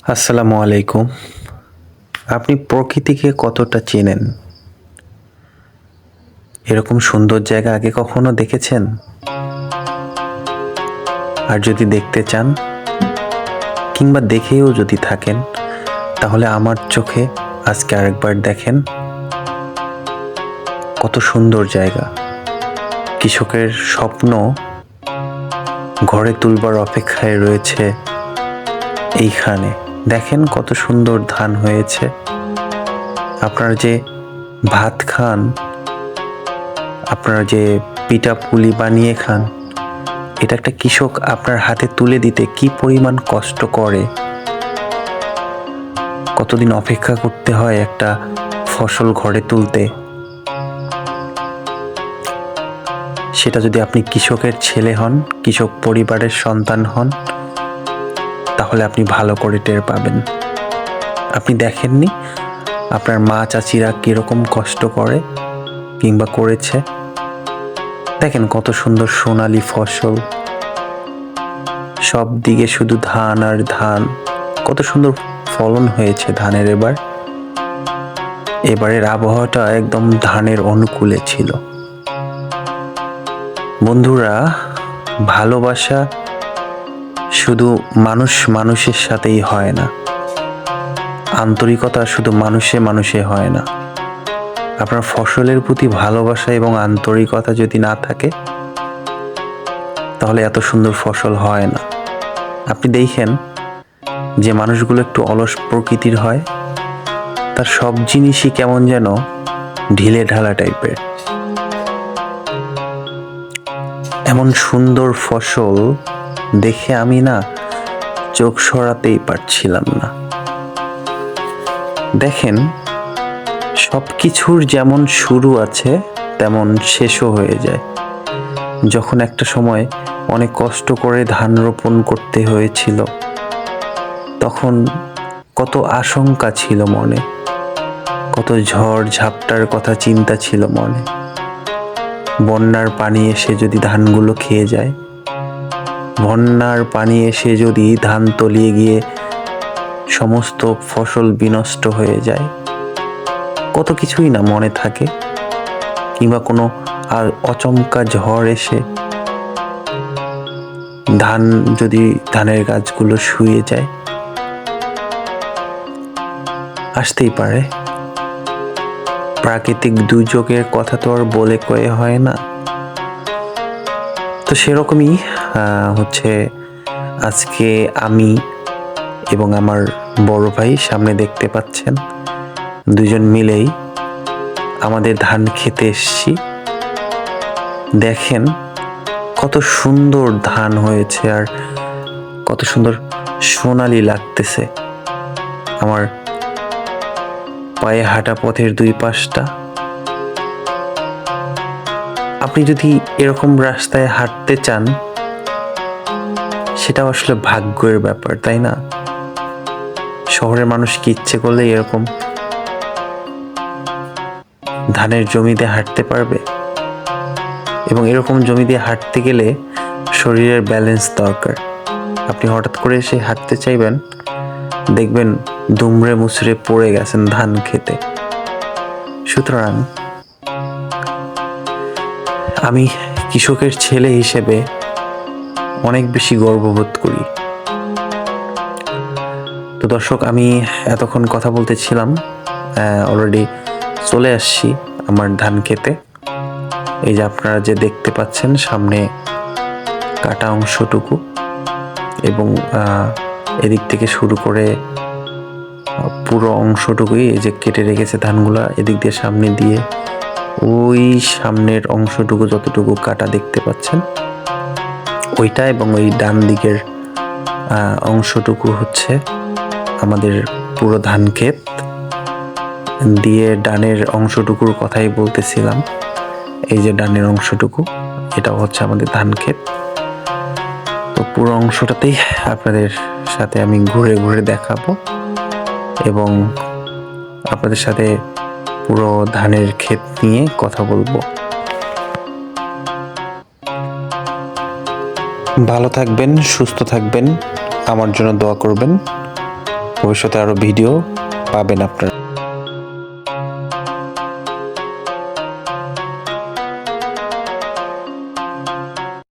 আসসালামু আলাইকুম। আপনি প্রকৃতিকে কতটা চেনেন? এরকম সুন্দর জায়গা আগে কখনো দেখেছেন? আর যদি দেখতে চান কিংবা দেখেও যদি থাকেন, তাহলে আমার চোখে আজকে আরেকবার দেখেন। কত সুন্দর জায়গা। কৃষকের স্বপ্ন ঘরে তুলবার অপেক্ষায় রয়েছে এইখানে। দেখেন কত সুন্দর ধান হয়েছে। আপনারা যে ভাত খান, আপনারা যে পিঠা পুলি বানিয়ে খান, এটা একটা কৃষক আপনার হাতে তুলে দিতে কি পরিমাণ কষ্ট করে, কতদিন অপেক্ষা করতে হয় একটা ফসল ঘরে তুলতে। সেটা যদি আপনি কৃষকের ছেলে হন, কৃষক পরিবারের সন্তান হন, তাহলে আপনি ভালো করে টের পাবেন। আপনি দেখেননি আপনার মা চাচিরা কিরকম কষ্ট করে কিংবা করেছে? দেখেন কত সুন্দর সোনালী ফসল, সব দিকে শুধু ধান আর ধান। কত সুন্দর ফলন হয়েছে ধানের। এবারের আবহাওয়াটা একদম ধানের অনুকূলে ছিল। বন্ধুরা, ভালোবাসা শুধু মানুষ মানুষের সাথেই হয় না, আন্তরিকতা শুধু মানুষে মানুষে হয় না। আপনার ফসলের প্রতি ভালোবাসা এবং আন্তরিকতা যদি না থাকে, তাহলে এত সুন্দর ফসল হয় না। আপনি দেখেন যে মানুষগুলো একটু অলস প্রকৃতির হয়, তার সব জিনিসই কেমন যেন ঢিলে ঢালা টাইপের। এমন সুন্দর ফসল দেখে আমি না চোখ সরাতেই পারছিলাম না। দেখেন, সব কিছুর যেমন শুরু আছে তেমন শেষও হয়ে যায়। যখন একটা সময় অনেক কষ্ট করে ধান রোপণ করতে হয়েছিল, তখন কত আশঙ্কা ছিল মনে, কত ঝড় ঝাপটার কথা চিন্তা ছিল মনে। বন্যার পানি এসে যদি ধানগুলো খেয়ে যায়, বন্যার পানি এসে যদি ধান তলিয়ে গিয়ে সমস্ত ফসল বিনষ্ট হয়ে যায়, কত কিছুই না মনে থাকে। কিংবা কোনো আর অচমকা ঝড় এসে ধানের গাছগুলো শুয়ে যায়, আসতেই পারে। প্রাকৃতিক দুর্যোগের কথা তো আর বলে কয়ে হয় না। তো সেরকমই আজকে আমি এবং আমার বড় ভাই, সামনে দেখতে পাচ্ছেন, দুজন মিলেই আমাদের ধান খেতে এসেছি। দেখেন কত সুন্দর ধান হয়েছে আর কত সুন্দর সোনালি লাগতেছে। আমার পায়ে হাঁটা পথের দুই পাশটা। আপনি যদি এরকম রাস্তায় হাঁটতে চান, সেটা আসলে ভাগ্যের ব্যাপার, তাই না? শহরের মানুষ কি ইচ্ছে করলে এরকম ধানের জমিতে হাঁটতে পারবে? এবং এরকম জমি দিয়ে হাঁটতে গেলে শরীরের ব্যালেন্স দরকার। আপনি হঠাৎ করে এসে হাঁটতে চাইবেন, দেখবেন দুমড়ে মুচড়ে পড়ে গেছেন ধান খেতে। সুতরাং আমি কৃষকের ছেলে হিসেবে অনেক বেশি গর্ববোধ করি। তো দর্শক, আমি এতক্ষণ কথা বলতেছিলাম, অলরেডি চলে আসছি আমার ধান খেতে। এই যে আপনারা যে দেখতে পাচ্ছেন সামনে কাটা অংশটুকু, এবং এদিক থেকে শুরু করে পুরো অংশটুকুই এই যে কেটে রেখেছে ধানগুলা, এদিক দিয়ে সামনে দিয়ে ওই সামনের অংশটুকু যতটুকু কাটা দেখতে পাচ্ছেন ওইটা, এবং ওই ডান দিকের অংশটুকু হচ্ছে আমাদের পুরো ধান ক্ষেত। দিয়ে ডানের অংশটুকুর কথাই বলতেছিলাম। এই যে ডানের অংশটুকু, এটা হচ্ছে আমাদের ধান ক্ষেত। তো পুরো অংশটাতেই আপনাদের সাথে আমি ঘুরে ঘুরে দেখাবো এবং আপনাদের সাথে পুরো ধানের ক্ষেত নিয়ে কথা বলবো। ভালো থাকবেন, সুস্থ থাকবেন, আমার জন্য দোয়া করবেন। ভবিষ্যতে আরও ভিডিও পাবেন আপনারা।